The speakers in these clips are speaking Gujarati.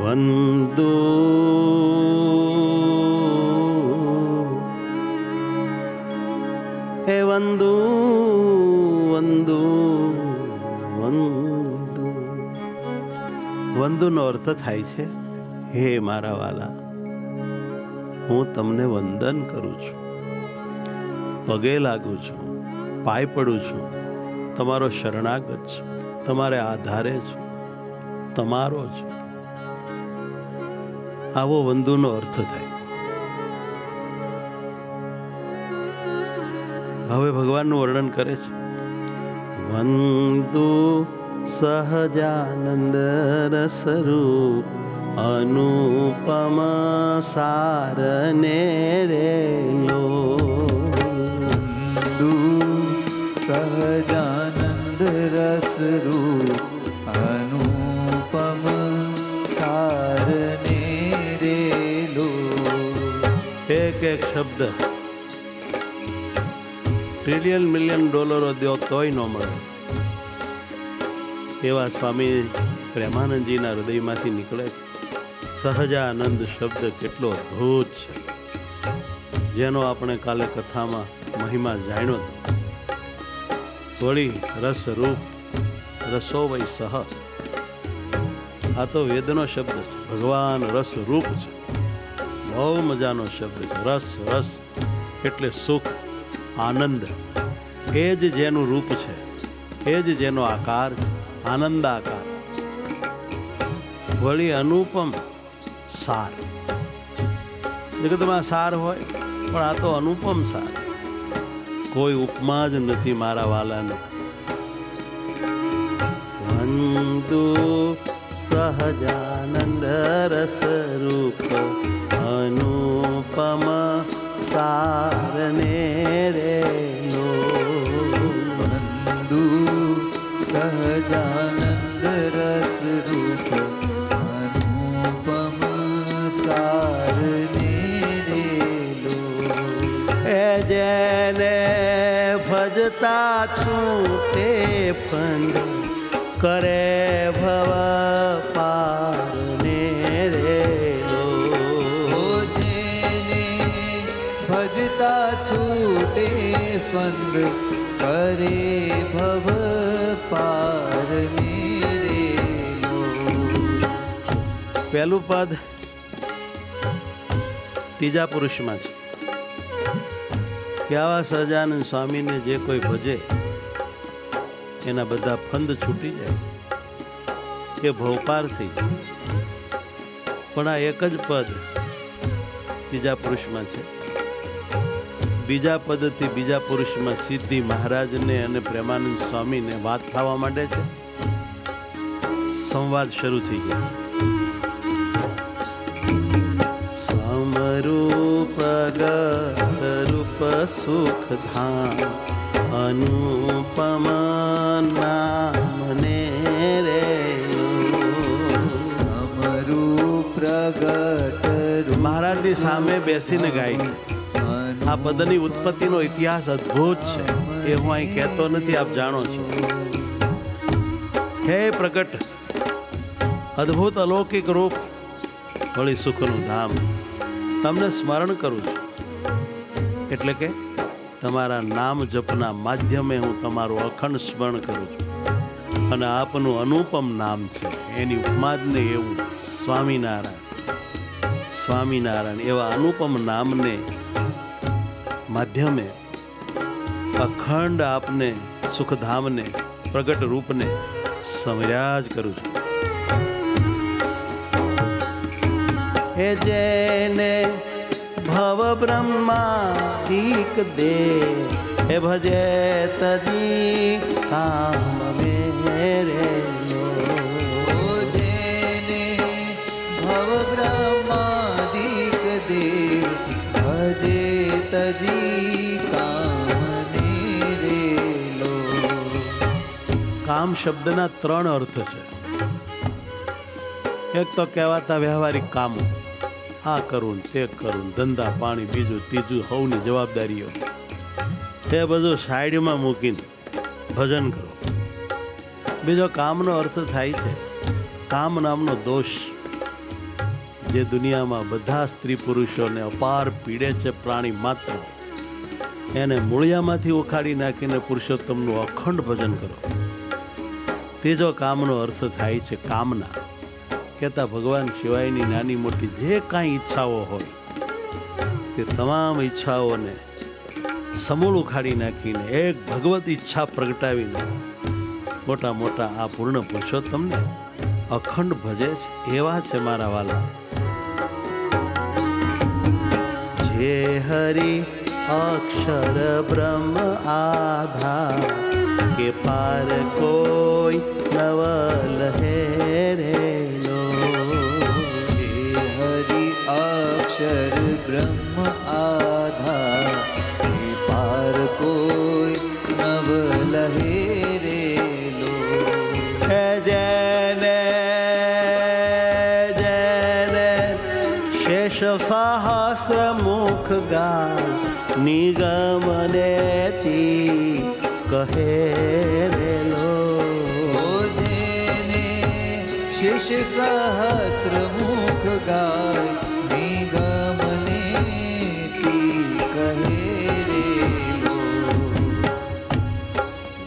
વંદુ હે વંદુ વંદુ વંદુ. વંદુનો અર્થ થાય છે હે મારા વાલા, હું તમને વંદન કરું છું, પગે લાગુ છું, પાય પડું છું, તમારો શરણાગત છું, તમારે આધારે છું, તમારો છું. આવો વંદુનો અર્થ થાય. હવે ભગવાનનું વર્ણન કરે છે. વંદુ સહજાનંદ રસરૂપ અનુપમ સારને રેલો. વંદુ સહજાનંદ રસરૂપ અનુપમ સારને રેલો. એક એક શબ્દ ટ્રિલિયન મિલિયન ડોલરો દો તોય ન મળે એવા સ્વામી પ્રેમાનંદજીના હૃદયમાંથી નીકળે છે. સહજાનંદ શબ્દ કેટલો અદ્ભુત છે, જેનો આપણે કાલે કથામાં મહિમા જાણ્યો હતો. વળી રસરૂપ, રસો વૈ સહ, આ તો વેદનો શબ્દ છે. ભગવાન રસરૂપ છે, બહુ મજાનો શબ્દ છે. રસ રસ એટલે સુખ, આનંદ. એ જ જેનું રૂપ છે, એ જ જેનો આકાર છે, આનંદ આકાર. વળી અનુપમ સાર. જગતમાં સાર હોય, પણ આ તો અનુપમ સાર. કોઈ ઉપમા જ નથી મારા વાલાને. વંદુ સહજાનંદ રસરૂપ અનુપમ સારને રેલો. વંદુ સહજાનંદ રસરૂપ અનુપમ સારને રેલો. એ જેને ભજતા છૂટે ફંદ કરે ભવ પારને રેલો. જેને ભજતા છૂટે ફંદ કરે ભવ પારને રેલો. પહેલું પદ ત્રીજા પુરુષમાં છે કે આવા સહજાનંદ સ્વામીને જે કોઈ ભજે એના બધા ફંદ છૂટી જાય, કે ભવપાર થઈ જાય. પણ આ એક જ પદ ત્રીજા પુરુષમાં છે. બીજા પદથી બીજા પુરુષમાં સિદ્ધિ મહારાજને અને પ્રેમાનંદ સ્વામીને વાત થવા માંડે છે. સંવાદ શરૂ થઈ ગયો. સમરૂપ રૂપ સુખ ધામ અનુપમ નામને રેલો. સમરૂપ પ્રગટ મહારાજની સામે બેસીને ગાય છે. આ પદની ઉત્પત્તિનો ઇતિહાસ અદ્ભુત છે, એ હું અહીં કહેતો નથી, આપ જાણો છો. હે પ્રગટ, અદ્ભુત અલૌકિક રૂપ, વળી સુખનું ધામ, તમને સ્મરણ કરું છું. એટલે કે તમારા નામ જપના માધ્યમે હું તમારું અખંડ સ્મરણ કરું છું. અને આપનું અનુપમ નામ છે, એની ઉપમા જ નહીં એવું. સ્વામિનારાયણ, સ્વામિનારાયણ એવા અનુપમ નામને માધ્યમે અખંડ આપને સુખધામને પ્રગટ રૂપને સમર્યા જ કરું છું. હે જેને ભવ બ્રહ્માદિક દે હે ભજે તદી કામ મેરેલો. જેને ભવ બ્રહ્માદિક દેવ ભજે તજી કામને રેલો. કામ શબ્દના ત્રણ અર્થ છે. એક તો કહેવાતા વ્યવહારિક કામો, આ કરું તે કરું, ધંધા પાણી, બીજું ત્રીજું, સૌની જવાબદારીઓ, તે બધું સાઈડમાં મૂકીને ભજન કરો. બીજો કામનો અર્થ થાય છે કામ નામનો દોષ, જે દુનિયામાં બધા સ્ત્રી પુરુષોને અપાર પીડે છે પ્રાણી માત્ર, એને મૂળિયામાંથી ઉખાડી નાખીને પુરુષોત્તમનું અખંડ ભજન કરો. ત્રીજો કામનો અર્થ થાય છે કામના. કહેતા ભગવાન સિવાયની નાની મોટી જે કાંઈ ઈચ્છાઓ હોય તે તમામ ઈચ્છાઓને સમૂળ ઉખાડી નાખીને એક ભગવત ઈચ્છા પ્રગટાવીને મોટા મોટા આ પૂર્ણ પુરુષોત્તમને અખંડ ભજે છે. એવા છે મારા વાલા. જે હરિ અક્ષર બ્રહ્મ આધાર કે પાર કોઈ નવ લહેરેલો. જે હરિ અક્ષર બ્રહ્મ આધાર એ પાર કોઈ નવ લહેરેલો. જેને જેને શેષ સહસ્ર મુખ ગાય નિગમને તી કહે રેલો. ઓ જેને શેષ સહસ્ર મુખ ગાય નિગમને તી કહે રેલો.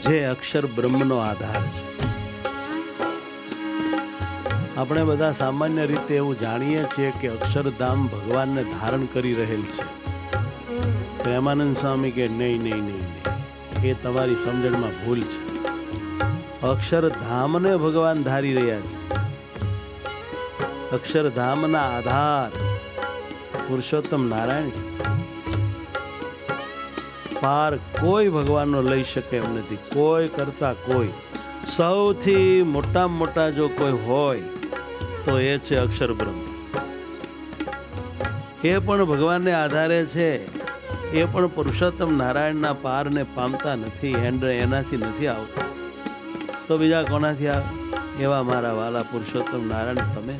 જે અક્ષર બ્રહ્મનો આધાર છે. આપણે બધા સામાન્ય રીતે એવું જાણીએ છીએ કે અક્ષરધામ ભગવાનને ધારણ કરી રહેલ છે. પ્રેમાનંદ સ્વામી કે નહીં નહીં નહીં નહીં, એ તમારી સમજણમાં ભૂલ છે. અક્ષરધામને ભગવાન ધારી રહ્યા છે. અક્ષરધામના આધાર પુરુષોત્તમ નારાયણ છે. પાર કોઈ ભગવાનનો લઈ શકે એમ નથી, કોઈ કરતા કોઈ. સૌથી મોટામાં મોટા જો કોઈ હોય તો એ છે અક્ષર બ્રહ્મ. એ પણ ભગવાનને આધારે છે. એ પણ પુરુષોત્તમ નારાયણના પારને પામતા નથી, એનાથી નથી આવતો તો બીજા કોનાથી આવે? એવા મારા વાલા પુરુષોત્તમ નારાયણ તમે.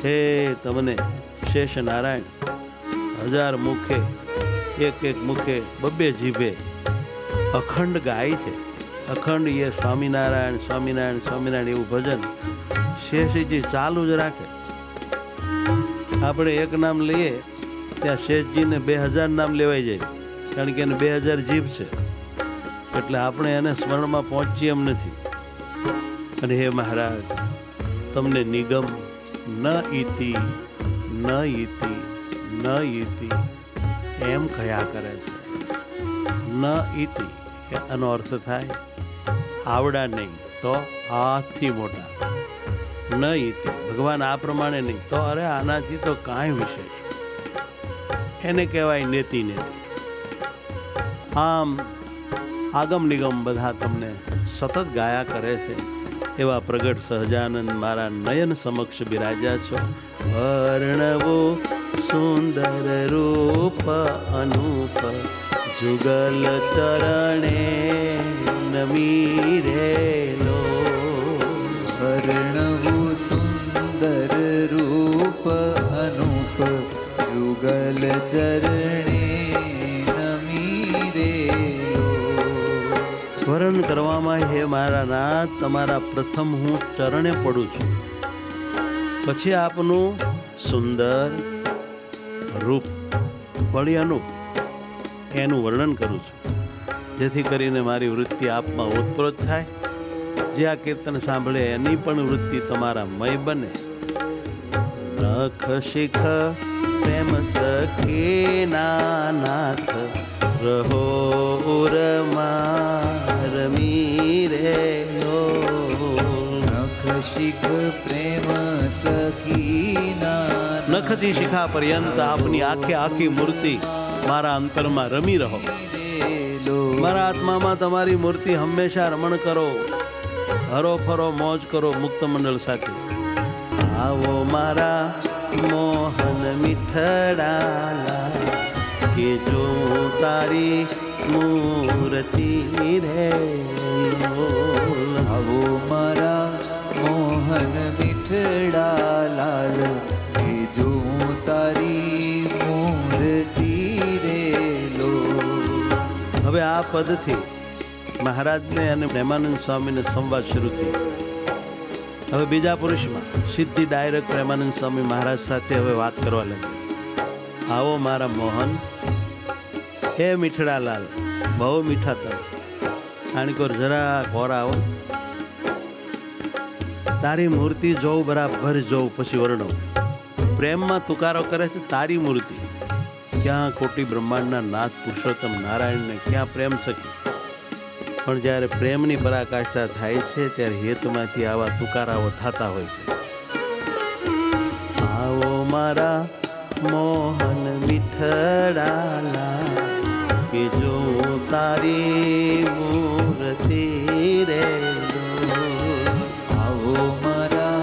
હે તમને શેષ નારાયણ 1000 મુખે એક એક મુખે બબ્બે જીભે અખંડ ગાય છે. અખંડ એ સ્વામિનારાયણ સ્વામિનારાયણ સ્વામિનારાયણ એવું ભજન શેષજી ચાલુ જ રાખે. આપણે એક નામ લઈએ ત્યાં શેષજીને 2000 નામ લેવાઈ જાય, કારણ કે એને 2000 જીભ છે. એટલે આપણે એને સ્મરણમાં પહોંચીએ એમ નથી. અને હે મહારાજ તમને નિગમ ન ઈતિ ન ઈતિ ન ઈતિ એમ કયા કરે છે. ન ઈતિ એનો અર્થ થાય આવડા નહીં તો હાથથી મોટા. ન ઈતિ ભગવાન આ પ્રમાણે નહીં તો અરે આનાથી તો કાંઈ વિશેષ. એને કહેવાય નેતિ નેતિ. આમ આગમ નિગમ બધા તમને સતત ગાયા કરે છે. એવા પ્રગટ સહજાનંદ મારા નયન સમક્ષ બિરાજ્યા છો. વર્ણવો સુંદર રૂપ અનુપ જુગલ ચરણે નમીરેલો. વર્ણવું સુંદર રૂપ અનુપ જુગલ ચરણે નમીરેલો. વર્ણન કરવામાં હે મારા નાથ તમારા પ્રથમ હું ચરણે પડું છું. પછી આપનું સુંદર રૂપ વળી અનુપ એનું વર્ણન કરું છું, જેથી કરીને મારી વૃત્તિ આપમાં ઓતપ્રોત થાય. જે આ કીર્તન સાંભળે એની પણ વૃત્તિ તમારા મય બને. નખ શિખ પ્રેમ સખી નાથ રહો ઉરમાં રમી રેલો. નખ શિખ પ્રેમ સખીના નખથી શિખા પર્યંત આપની આખે આખી મૂર્તિ મારા અંતરમાં રમી રહો. મારા આત્મામાં તમારી મૂર્તિ હંમેશા રમણ કરો. હરો ફરો મોજ કરો મુક્ત મંડળ સાથે. આવો મારા મોહન મીઠડાલા કે જો તારી મૂર્તિ રે. આવો મારા મોહન મીઠડા લાલ હે જો તારી મૂર્તિ રેલો. હવે આ પદથી મહારાજને અને પ્રેમાનંદ સ્વામીને સંવાદ શરૂ થયો. હવે બીજા પુરુષમાં સિદ્ધિ ડાયરેક્ટ પ્રેમાનંદ સ્વામી મહારાજ સાથે હવે વાત કરવા લાગ્યા. આવો મારા મોહન, હે મીઠડાલાલ, બહુ મીઠા તમે, આણકોર જરા કોરા આવો, તારી મૂર્તિ જોઉં, બરાબર જોઉં, પછી વર્ણવ. પ્રેમમાં તુકારો કરે છે તારી મૂર્તિ. ક્યાં કોટી બ્રહ્માંડના નાથ પુરુષોત્તમ નારાયણને ક્યાં પ્રેમ સખી. પણ જ્યારે પ્રેમની પરાકાષ્ઠા થાય છે ત્યારે હેતુમાંથી આવા તુકારાઓ થતા હોય છે. આવો મારા મોહન મીઠડાલા, કે જો તારી મૂર્તિ રે. આવો મારા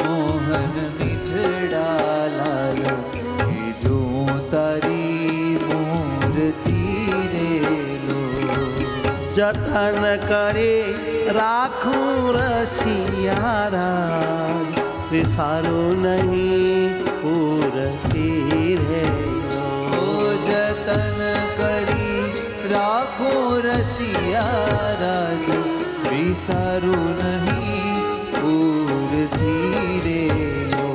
મોહન મીઠડાલાલ, કે જો તારી મૂર્તિ રે લો. જતન કરી રાખું રસિયારા, વિસારું નહીં પૂરતી રે. ઓ જતન કરી રાખો રસિયા રાજ, વિસારું નહીં પૂરથી રે લો.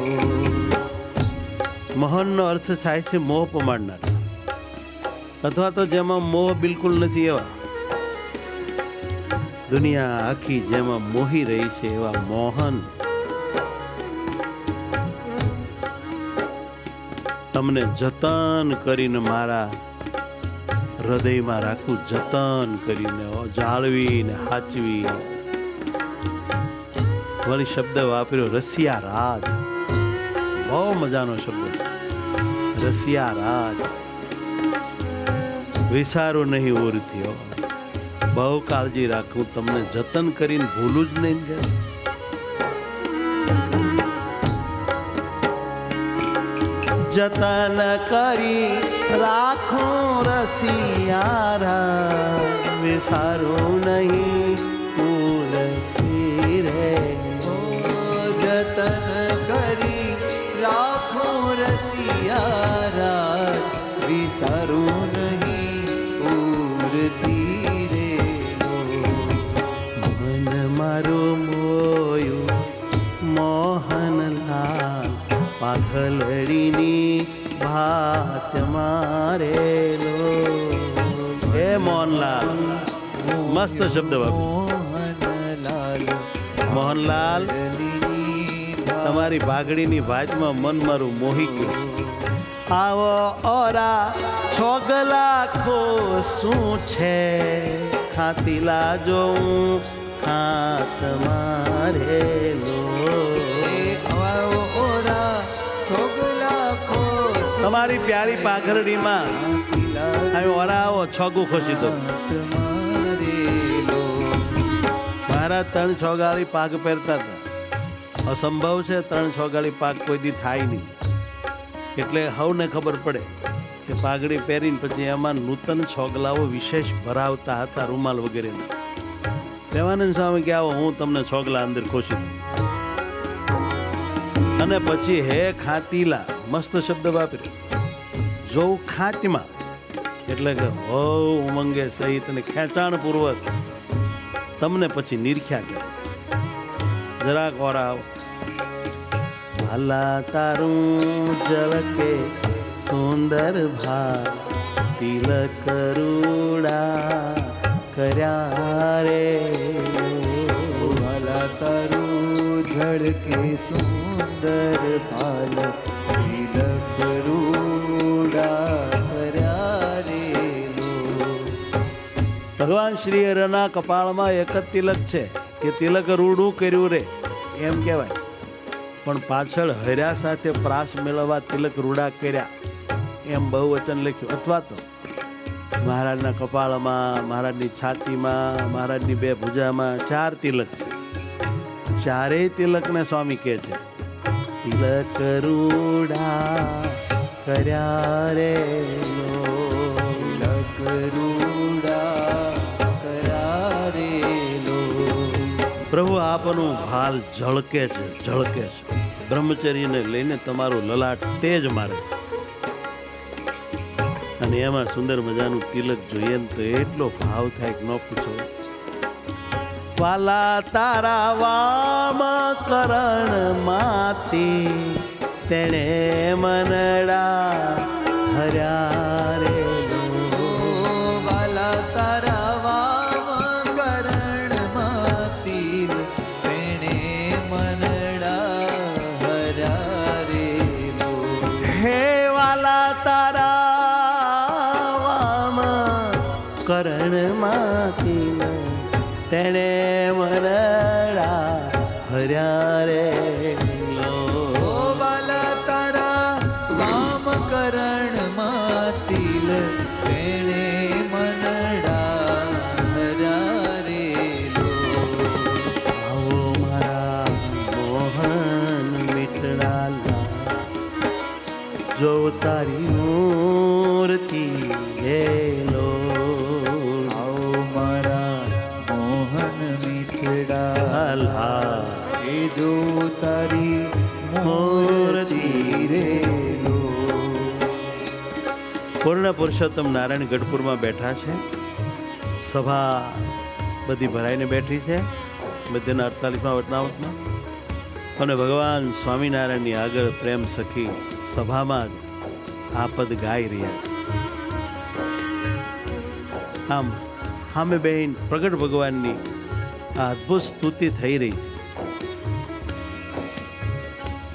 મોહનનો અર્થ થાય છે મોહ પમાડનાર, અથવા તો જેમાં મોહ બિલકુલ નથી એવા. દુનિયા આખી જેમાં મોહી રહી છે એવા મોહન તમને જતન કરીને મારા હૃદયમાં રાખું, જતન કરીને જાળવીને હાચવી. વળી શબ્દ વાપર્યો રસિયા રાજ, બહુ મજાનો શબ્દ, રસિયા રાજ. વિસારું નહીં ઓરથીઓ, બહુ કાળજી રાખું, તમને જતન કરીને ભૂલું જ નહીં. જતન કરી રાખું રસિયારા, વિસારું નહીં પૂરતી રે. ઓ જતન કરી રાખો રસિયા રાજ, વિસારું નહીં પૂરથી રે લો. મન મારું મોયું મોહનલાલ, પાઘલડીની ભાત મારેલો. હે મોહનલાલ, મસ્ત શબ્દ બાપુ. મોહનલાલ, મોહનલાલ, લીલી તમારી ભાગડીની ભાતમાં મન મારું મોહી ગયું. આવો ઓરા છોગલા ખો શું છે, ખાતી લાજો ખાત મારેલો. તમારી પ્યારી પાઘરડીમાં અહીં ઓરાવો છોગું ખોસી દો. મારા 3 છોગાળી પાઘ પહેરતા હતા. અસંભવ છે 3 છોગાળી પાઘ કોઈ દી થાય નહીં. એટલે હવને ખબર પડે કે પાઘડી પહેરીને પછી એમાં નૂતન છોગલાઓ વિશેષ ભરાવતા હતા, રૂમાલ વગેરે. પ્રેમાનંદ સ્વામી કે આવો હું તમને છોગલા અંદર ખોસી દઉં. અને પછી હે ખાતીલા, મસ્ત શબ્દ વાપર્યો. જોઉં ખાંચમાં, એટલે કે હો ઉમંગે સહિત અને ખેંચાણ પૂર્વક તમને પછી નિરખ્યા કરે. જરાક ઓરા આવો. ભાલા તારું જલકે સુંદર ભા, તિલક રૂડા કર્યા રે. વાલા તારું ઝળકે સુંદર ભાલ, તિલક રૂડા કર્યા રે લો. ભગવાન શ્રી હરિના કપાળમાં એક જ તિલક છે કે તિલક રૂડું કર્યું રે એમ કહેવાય. પણ પાછળ હર્યા સાથે પ્રાસ મેળવવા તિલક રૂડા કર્યા એમ બહુવચન લખ્યું. અથવા તો મહારાજના કપાળમાં, મહારાજની છાતીમાં, મહારાજની 2 ભુજામાં 4 તિલક છે. ચારેય તિલકને સ્વામી કહે છે તિલક રૂડા કર્યા રે લો. તિલક રૂડા કર્યા રે લો. પ્રભુ આપનું ભાલ ઝળકે છે, ઝળકે છે. બ્રહ્મચર્યને લઈને તમારું લલાટ તેજ મારે. અને એમાં સુંદર મજાનું તિલક જોઈએ ને તો એટલો ભાવ થાય કે ન પૂછો. વાલા તારા વામ કરણ માતી તેણે મનડા હર્યા રે વાલા તારા વામ કરણમાં તિલ તેણે મનડા હર્યા રે હે વાલા તારા વામ કરણ માતી તેણે મનડા હર્યા રે વાલા તારા વામ કરણમાં તિલ તેણે મનડા હર્યા રે આવો મારા મોહન મીઠડાલા જો તારી મૂર્તિ હેલો આવો મારા મોહન મીઠડા એ જો તારી મૂર્તિ રે લો પૂર્ણ પુરુષોત્તમ નારાયણ ગઢપુરમાં બેઠા છે. સભા બધી ભરાઈને બેઠી છે મધ્યના 48મા વતનાવતમાં, અને ભગવાન સ્વામિનારાયણની આગળ પ્રેમ સખી સભામાં જ આ પદ ગાઈ રહ્યા છે. આમ સામે બેન પ્રગટ ભગવાનની આ અદ્ભુત સ્તુતિ થઈ રહી છે.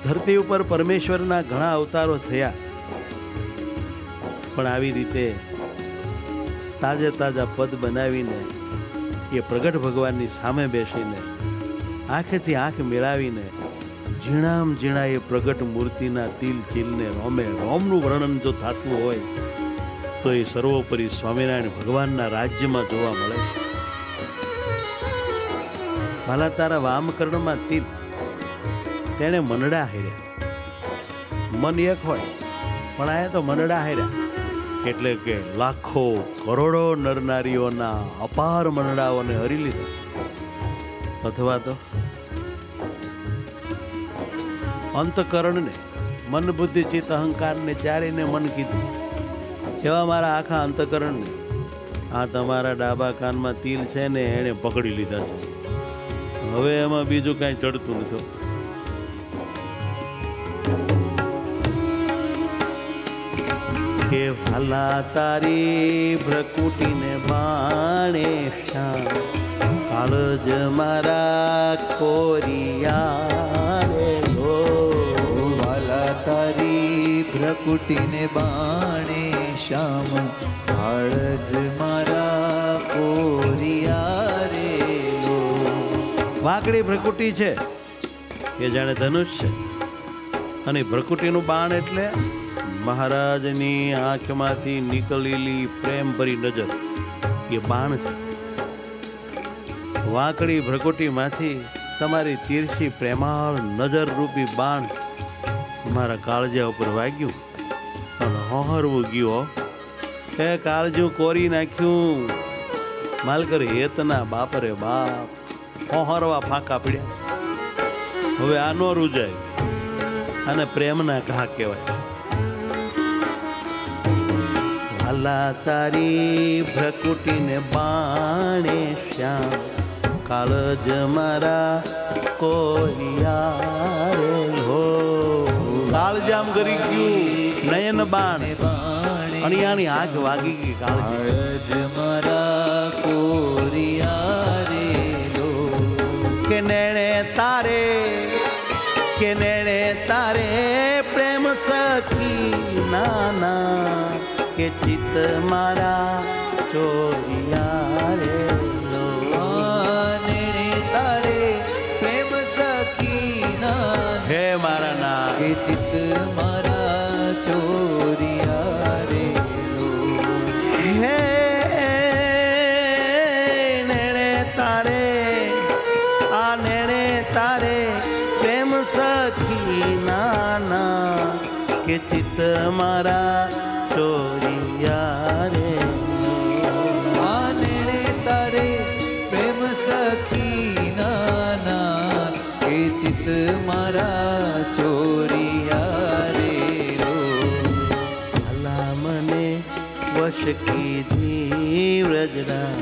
ધરતી ઉપર પરમેશ્વરના ઘણા અવતારો થયા, પણ આવી રીતે તાજે તાજા પદ બનાવીને એ પ્રગટ ભગવાનની સામે બેસીને આંખેથી આંખ મેળાવીને ઝીણામ ઝીણા એ પ્રગટ મૂર્તિના તિલ ચીલને રોમે રોમનું વર્ણન જો થતું હોય તો એ સર્વોપરી સ્વામિનારાયણ ભગવાનના રાજ્યમાં જોવા મળે છે. ભાલા તારા વામકર્ણમાં તિલ તેણે મનડા હાર્યા. મન એક હોય પણ આ તો મનડા હાર્યા, એટલે કે લાખો કરોડો નરનારીઓના અપાર મનડાઓને હરી લીધા. અથવા તો અંતકરણને, મન બુદ્ધિ ચિત્ત અહંકારને ચારેયને મન કીધું. એવા મારા આખા અંતકરણને આ તમારા ડાબા કાનમાં તિલ છે ને એણે પકડી લીધા છે. હવે એમાં બીજું કાંઈ ચડતું નથી. કે ભાલા તારી ભ્રકુટીને બાણે શ્યામ કાળજ મારા કોરિયા રે લો. વાલા તારી ભ્રકુટીને બાણે શ્યામ કાળજ મારા કોરિયા રે લો. વાંકડી ભ્રકુટી છે એ જાણે ધનુષ છે, અને ભ્રકુટીનું બાણ એટલે મહારાજની આંખમાંથી નીકળેલી પ્રેમ ભરી નજર, એ બાણ છે. વાંકડી ભ્રકુટીમાંથી તમારી તીરછી પ્રેમાળ નજર રૂપી બાણ મારા કાળજા ઉપર વાગ્યું અને હોહરવું ગયું. એ કાળજું કોરી નાખ્યું. માલકર હેતના બાપ રે બાપ, હોહરવા ફાંકા પડ્યા. હવે આ નો રૂજાય, આને પ્રેમના ઘા કહેવાય. ભાલા તારી ભ્રકુટીને બાણે શ્યામ કાળજ મારા કોરિયા રે હો. કાળજામ કરી ગયું નયન બાણ, અણિયાની આંખ વાગી ગઈ. કાળજ મારા કોરિયા રે લો. કે નેણે તારે, કે નેણે તારે પ્રેમ સખી નાના, કે ચિત્ત મારા ચોરિયા રે લો. નેણે તારે પ્રેમ સખી ના, હે મારા ના કે ચિત્ત મારા ચોરિયા રે લો. હે નેણે તારે, આ નેણે તારે પ્રેમ સખી નાના, કે ચિત્ત મારા ચોરિયા રે. આ નેણે તારે પ્રેમ સખી નાના, કે ચિત્ત મારા ચોરિયા રે લો. ભલા મને વશ કીધી વ્રજરા,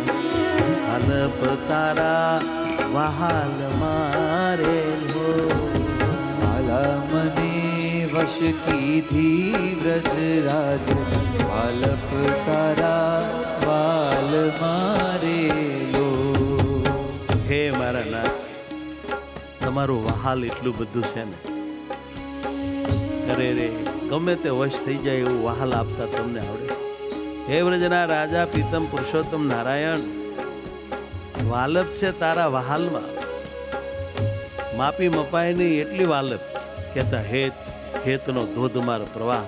અલપ તારા વહાલ મારેલો. વાલા મને વશ કીધી વ્રજરાજ વાલપ તારા વાલ મારેલો. હે મારા નાથ, તમારું વહાલ એટલું બધું છે ને, અરે રે ગમે તે વશ થઈ જાય એવું વહાલ આપતા તમને આવડે. હે વ્રજના રાજા પ્રીતમ પુરુષોત્તમ નારાયણ, વાલપ છે તારા વહાલમાં, માપી મપાય નહીં એટલી વાલપ. કહેતા હેતનો ધોધમાર પ્રવાહ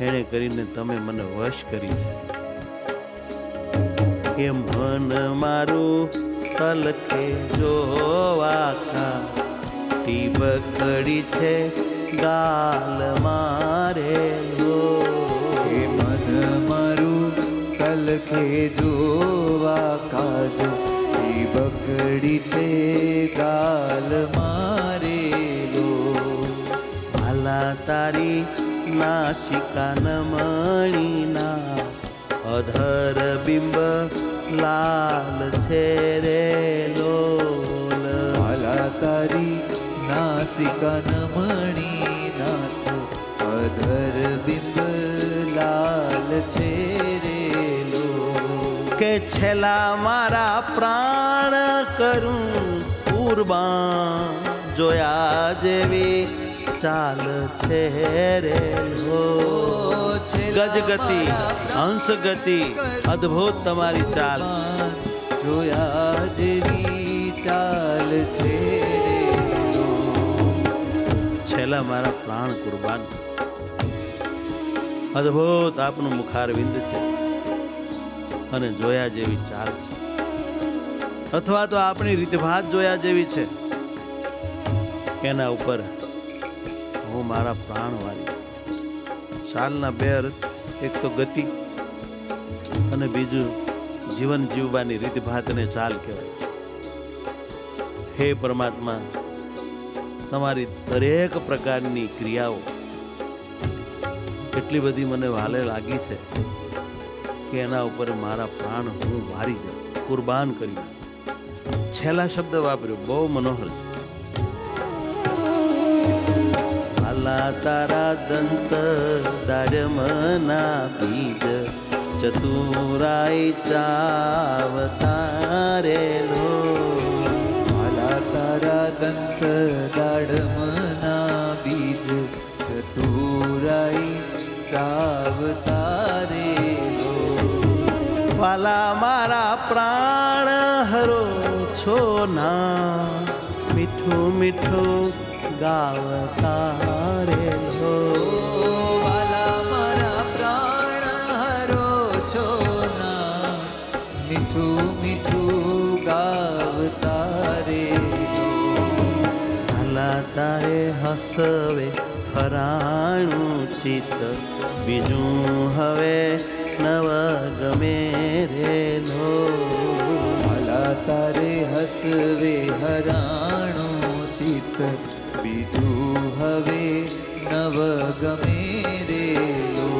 એને કરીને તમે મને વશ કરી છે. કે મન મારું તલખે જોવા કા ટીબકડી છે ગાલ મારેલો. હે મન મારું તલખે જોવા કાજ એ બકડી છે ગાલ મારેલો. ભાલા તારી નાસિકા નમણીના અધર બિંબ લાલ છે રે લોલ. વાલા તારી નાસિકા નમણી નાથ અધર બિંબ લાલ છે રે લો. કે છેલ્લા મારા પ્રાણ કરું કુરબાન, જોયા જેવી ચાલ છે રે લો. ગજગતિ હંસ ગતિ અદ્ભુત તમારી ચાલ, જોયા જેવી ચાલ છે રે લો. છેલ્લા મારા પ્રાણ કુરબાન, અદ્ભુત આપનું મુખારવિંદ છે અને જોયા જેવી ચાલ છે, અથવા તો આપણી રીતભાત જોયા જેવી છે. એના ઉપર હું મારા પ્રાણ વાળી. ચાલના બે અર્થ, એક તો ગતિ અને બીજું જીવન જીવવાની રીતભાતને ચાલ કહેવાય. હે પરમાત્મા, તમારી દરેક પ્રકારની ક્રિયાઓ એટલી બધી મને વાલે લાગી છે કે એના ઉપર મારા પ્રાણ હું વારી દઉં, કુરબાન કરી દઉં. છેલ્લા શબ્દ વાપર્યો, બહુ મનોહર છે. વાલા તારા દંત દાડમના બીજ ચતુરાઈ ચાવતારેલો. વાલા તારા દંત દાડમના બીજ ચતુરાઈ ચાવતારેલો. વાલા મારા પ્રાણ હરો છો ના, મીઠું મીઠું ગાવતારેલો. વાલા મારા પ્રાણ હરો છો ના, મીઠું મીઠું ગાવતારેલો. ભલા તારે હસવે હરાણું ચિત્ત, બીજું હવે નવ ગમે રેલો. વાલા તારે હસવે હરાણું ચિત્ત, બીજું હવે નવ ગમે રેલો.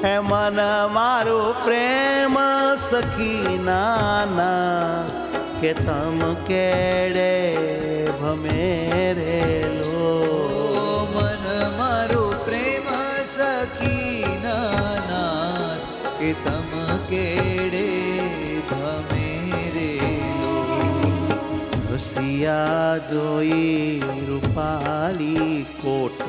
હે મન મારું પ્રેમ સખી નાના, કે તમ કેડે ભમે રેલો. મન મારું પ્રેમ સખી નાના, કે તમ કેડે ભમે રેલો. રસિયા જોઈ રૂપાલી કોટ,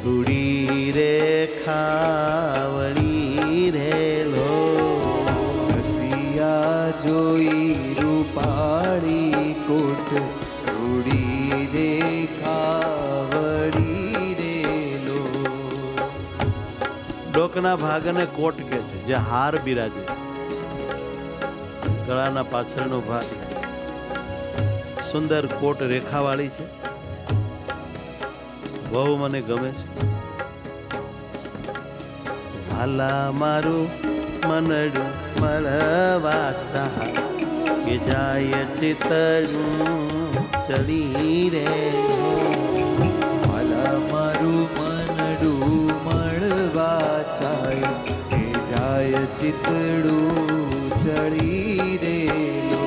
રૂડી રે ખાવડી રેલો. રસિયા જોઈ રૂપાળી કોટ, રૂડી રે ખાવડી રેલો. ડોકના ભાગને કોટ કે છે, જે હાર બિરાજે. ગળાના પાછળનો ભાગ સુંદર કોટ રેખાવાળી છે, બહુ મને ગમે છે. ભાલા મારું મનડું મળવા ચાહ, કે જાય ચિતરું ચડી રે. વાલા મારું મનડું મળવા ચાય, કે જાય ચિતડું ચડી રેલો.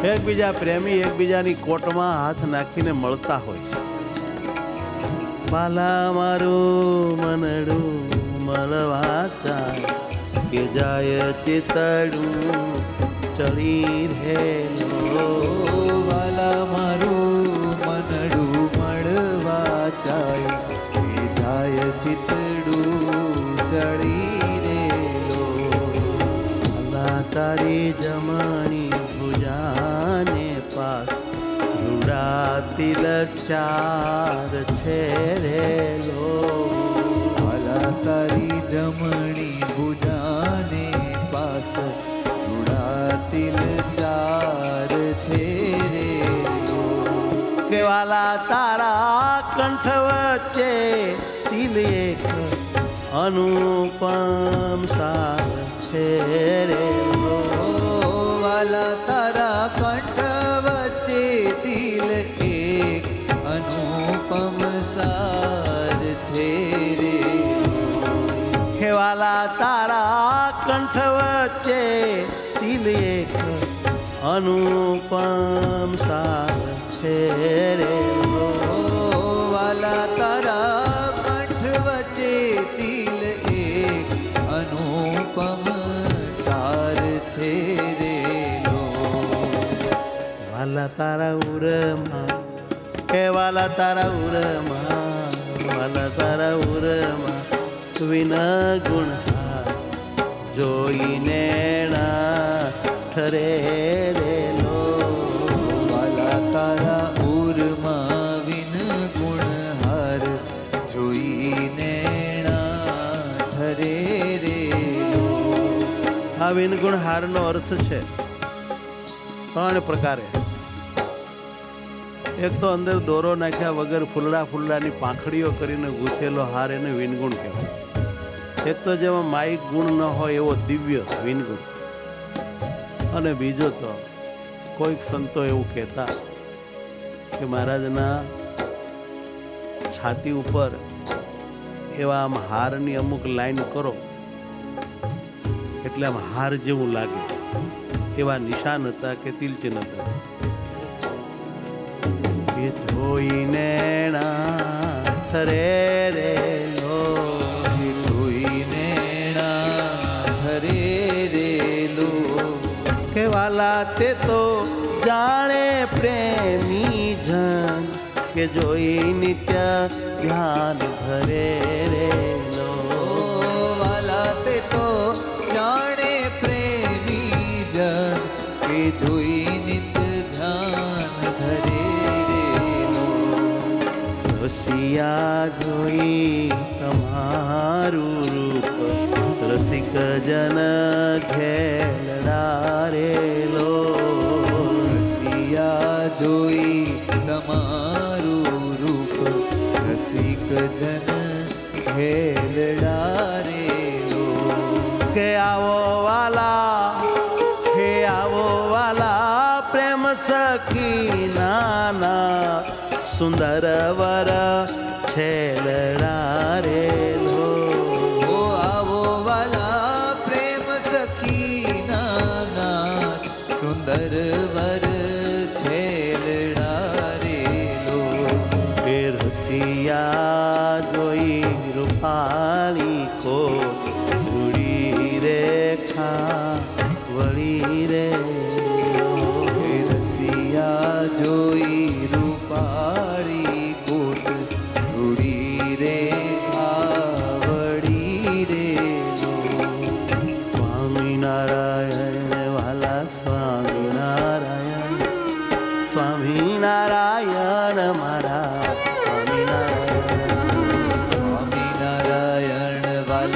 હે એકબીજા પ્રેમી એકબીજાની કોટમાં હાથ નાખીને મળતા હોય છે. વાલા મારું મનડું મળવા ચાય કે જાય ચિતડું ચડી રેલો. વાલા મારું મનડું મળવા ચાય કે જાય ચિતડું ચડી રેલો. વાલા તારી જમણી ભુજાને પાસ રૂડા તિલ ચાર છે રેલો. વાલા તારી જમણી ભુજાને પાસ રૂડા તિલ ચાર છે રેલો. કે વાલા તારા કંઠ વચ્ચે તિલ એક અનુપમ સાર છે રેલો. વાલા તારા કંઠ વચ્ચે તિલ એક અનુપમ સાર છે રે. હે વાલા તારા કંઠ વચ્ચે તિલ એક અનુપમ સાર છે રેલો. વાલા તારા કંઠ વચ્ચે તિલ એક અનુપમ સાર છે રેલો. વાલા તારા ઉરમાં હે વાલા તારા ઉરમાં વાલા તારા ઉરમાં વિન ગુણ જોઈને ઠરે રેલો. વાલા તારા ઉરમાં વિન ગુણહાર જોઈને ઠરે રેલો. આ વિનગુણ હારનો અર્થ છે ત્રણ પ્રકારે. એક તો અંદર દોરો નાખ્યા વગર ફૂલડાની પાંખડીઓ કરીને ગૂંથેલો હાર, એને વિનગુણ કહેવાય. એક તો જેમાં માયિક ગુણ ન હોય એવો દિવ્ય વિનગુણ. અને બીજો તો કોઈક સંતો એવું કહેતા કે મહારાજના છાતી ઉપર એવા આમ હારની અમુક લાઈન કરો એટલે આમ હાર જેવું લાગે, એવા નિશાન હતા કે તિલચિહ્ન હતા. એ જોઈને ઠરે રેલો. જોઈને ઠરે રેલો. કે વાલા તે તો જાણે પ્રેમી જન કે જોઈ નિત્ય ધ્યાન ધરે રેલો. વાલા તે તો જાણે પ્રેમી જન કે જોઈ નિત ધ્યાન ધરે રેલો. રસિયા જોઈ તમારું રૂપ રસિક જન ઘેલડા રેલો. રસિયા જોઈ તમારું રૂપ રસિક જન ઘેલડા રેલો. કે આવો વાલા હે આવો વાલા પ્રેમ સખી નાના સુંદર વર છેલડા રેલો. ઓ આવો વાલા પ્રેમ સખી નાના સુંદર વર છેલડા રેલો. કે રસિયા જોઈ રૂપાળી કો રૂડી રેખા વળી રે. હે રસિયા જોઈ રૂપાળી કોટ રૂડી રે આવડી રેલો. સ્વામિનારાયણ વાલા સ્વામિનારાયણ સ્વામિનારાયણ મારા સ્વામિનારાયણ. સ્વામિનારાયણ વાલા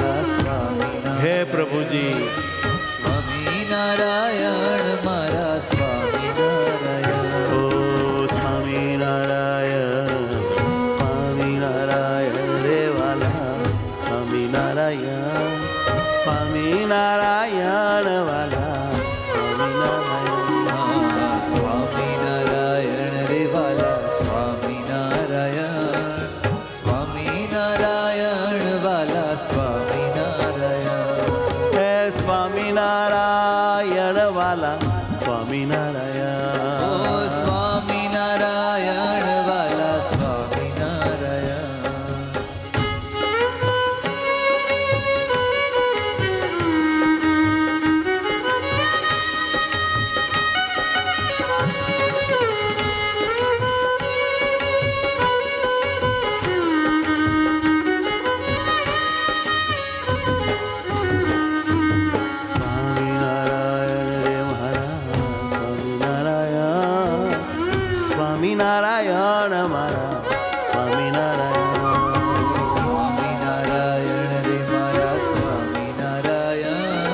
સ્વામિનારાયણ. સ્વામિનારાયણ રે મારા સ્વામિનારાયણ,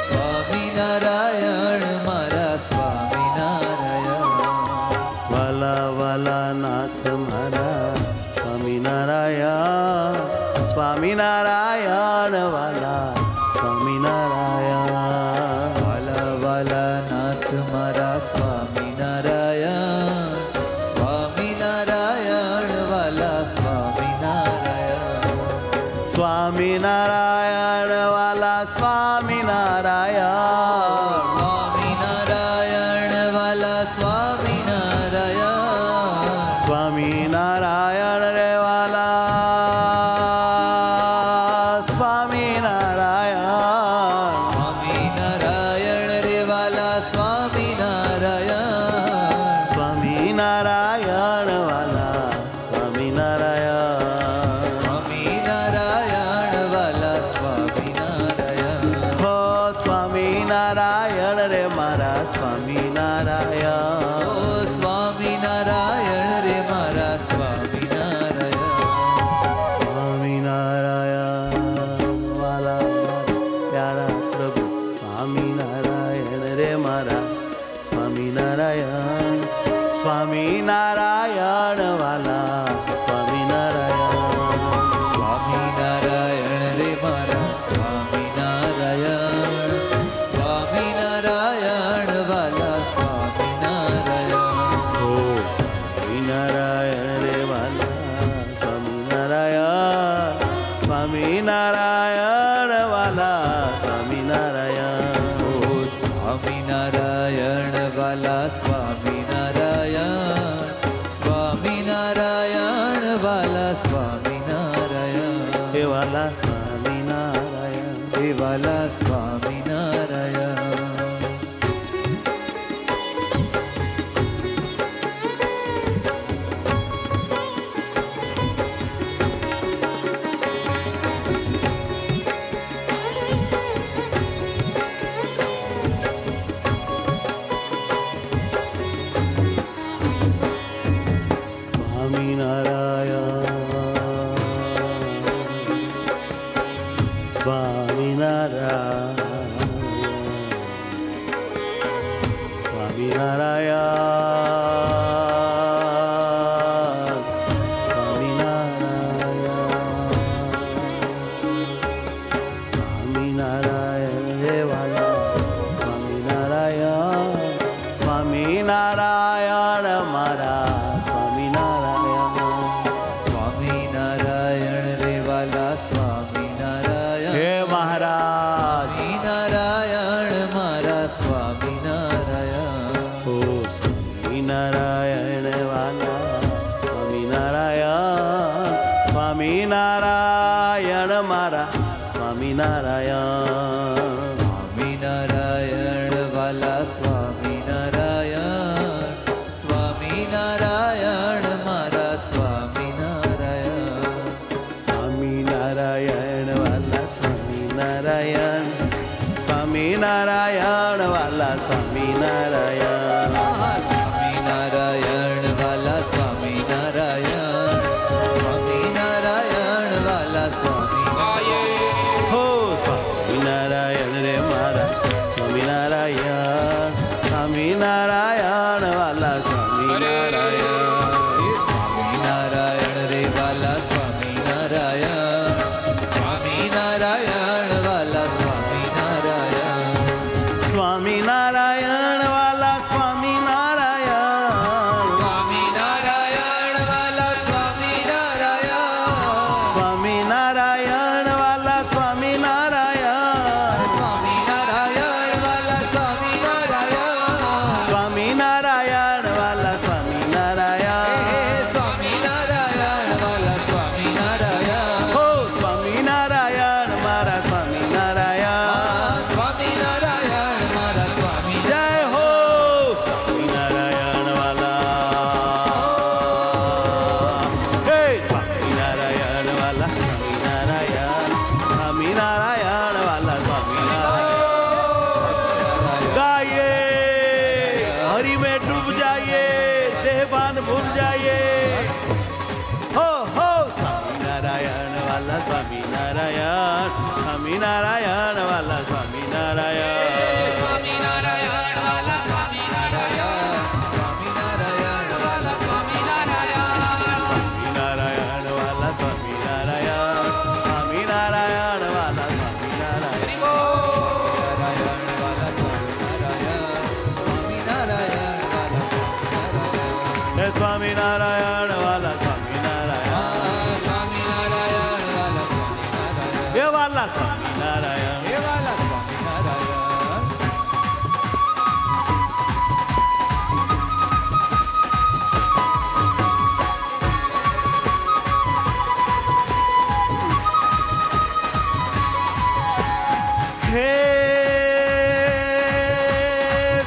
સ્વામિનારાયણ મારા સ્વામિનારાયણ. વાલા વાલા નાથ મારા સ્વામિનારાયણ, સ્વામિનારાયણ વાલા સ્વામિનારાયણ. વાલા વાલા નાથ મારા સ્વામિનારાયણ, સ્વામિનારાયણ વાલા સ્વામિનારાયણ. સ્વામિનારાયણ વાલા સ્વામિનારાયણ. સ્વામિનારાયણ વાલા સ્વામિનારાયણ. સ્વામિનારાયણ રે વાલા સ્વામિનારાયણ. સ્વામિનારાયણ રે વાલા સ્વામિનારાયણ. સ્વામિનારાયણ વાલા સ્વામિનારાયણ. સ્વામિનારાયણ વાલા સ્વામિનારાયણ. હો સ્વામિનારાયણ રે મારા સ્વામિનારાયણ. ઓ સ્વામિનારાયણ રે મારા સ્વામિનારાયણ. સ્વામિનારાયણ વાલા પ્યારા પ્રભુ સ્વામિનારાયણ રે મારા સ્વામિનારાયણ. સ્વામિનારાયણ વાલા સ્વામિનારાયણ. સ્વામિનારાયણ રે મારા સ્વામિનારાયણ. સ્વામિનારાયણ વાલા સ્વામિનારાયણ. ઓ સ્વામિનારાયણ રે વાલા સ્વામિનારાયણ. સ્વામિનારાયણ વાલા સ્વામિનારાયણ. ઓ સ્વામિનારાયણ વાલા સ્વામિનારાયણ. સ્વામિનારાયણ વાલા સ્વામિનારાયણ. હે વાલા સ્વામિનારાયણ. હે વાલા સ્વામિનારાયણ. સ્વામિનારાયણ મારા સ્વામિનારાયણ. સ્વામિનારાયણ રે વાલા સ્વામિનારાયણ. હે મહારાજ. સ્વામિનારાયણ મારા સ્વામિનારાયણ. ઓ સ્વામિનારાયણ વાલા સ્વામિનારાયણ. સ્વામિનારાયણ મારા સ્વામિનારાયણ. સ્વામિનારાયણ વાલા સ્વામિનારાયણ. સ્વામિનારાયણ મારા સ્વામિનારાયણ. સ્વામિનારાયણ વાલા સ્વામિનારાયણ. સ્વામિનારાયણ વાલા સ્વામિનારાયણ. સ્વામિનારાયણ વાલા સ્વામિનારાયણ. સ્વામિનારાયણ વાલા સ્વામિનારાયણ. હો સ્વામિનારાયણ રે મારા સ્વામિનારાયણ. સ્વામિનારાયણ વાલા સ્વામિનારાયણ. સ્વામિનારાયણ રે વાલા સ્વામિનારાયણ. સ્વામિનારાયણ વાલા સ્વામિનારાયણ. સ્વામિનારાયણ વાલા સ્વામિનારાયણ વાલા સ્વામિનારાયણ સ્વામિનારાયણ વાલા સ્વામિનારાયણ સ્વામિનારાયણ વાલા સ્વામિનારાયણ સ્વામિનારાયણ વાલા સ્વામિનારાયણ સ્વામિનારાયણ વાલા સ્વામિનારાયણ નારાયણ વાલા સ્વામિનારાયણ સ્વામિનારાયણ વાલા સ્વામિનારાયણ હે સ્વામિનારાયણ વાલા સ્વામિનારાયણ સ્વામિનારાયણ વાલા સ્વામિનારાયણ હે વાલા સ્વામિનારાયણ હે વાલા સ્વામિનારાયણ હે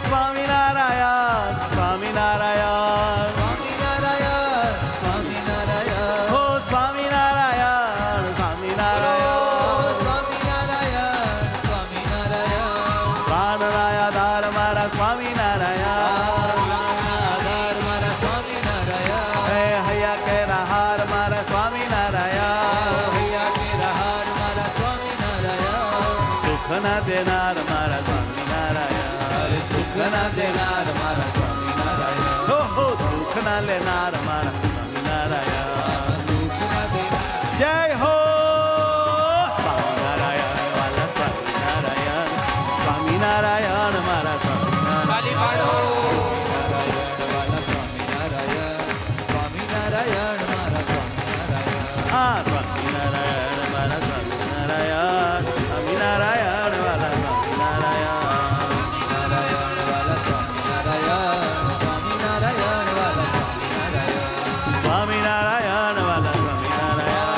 સ્વામિનારાયણ સ્વામિનારાયણ સ્વામિનારાયણ સ્વામિનારાયણ હો સ્વામિનારાયણ સ્વામિનારાયણ સ્વામિનારાયણ સ્વામિનારાયણ પ્રાણના આધાર મારા સ્વામિનારાયણ આધાર મારા સ્વામિનારાયણ હે હૈયા કે હાર મારા સ્વામિનારાયણ હૈયા કે રહાર મારા સ્વામિનારાયણ સુખના દેનાર મારા સ્વામિનારાયણ સુખના દેનાર મારા સ્વામિનારાયણ હો દુઃખના લેનાર મારા સ્વામિનારાયણ સુખના દેનાર જય હો સ્વામિનારાયણ વાલા સ્વામિનારાયણ સ્વામિનારાયણ મારા સ્વામિનારાયણ ખાલી પાડો નારાયણ વાલા સ્વામિનારાયણ સ્વામિનારાયણ મારા સ્વામિનારાયણ હા સ્વામિનારાયણ મારા સ્વામિનારાયણ સ્વામિનારાયણ વાલા સ્વામિનારાયણ નારાયણ વાલા સ્વામિનારાયણ સ્વામિનારાયણ વાલા સ્વામિનારાયણ સ્વામિનારાયણ વાલા સ્વામિનારાયણ સ્વામિનારાયણ વાલા સ્વામિનારાયણ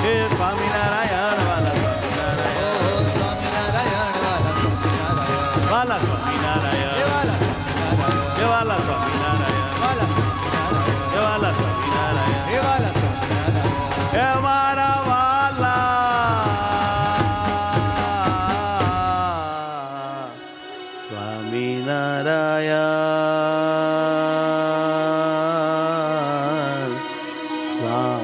હે સ્વામિનારાયણ વાલા સ્વામિનારાયણ ઓ સ્વામિનારાયણ વાલા સ્વામિનારાયણ વાલા સ્વામિનારાયણ હે વાલા સ્વામિનારાયણ હે વાલા સ્વામિનારાયણ વાલા સ્વામિનારાયણ હે વાલા સ્વામિનારાયણ હે વાલા સ્વામિનારાયણ હે મારા વાલા સ્વામિનારાયણ સ્વામિનારાયણ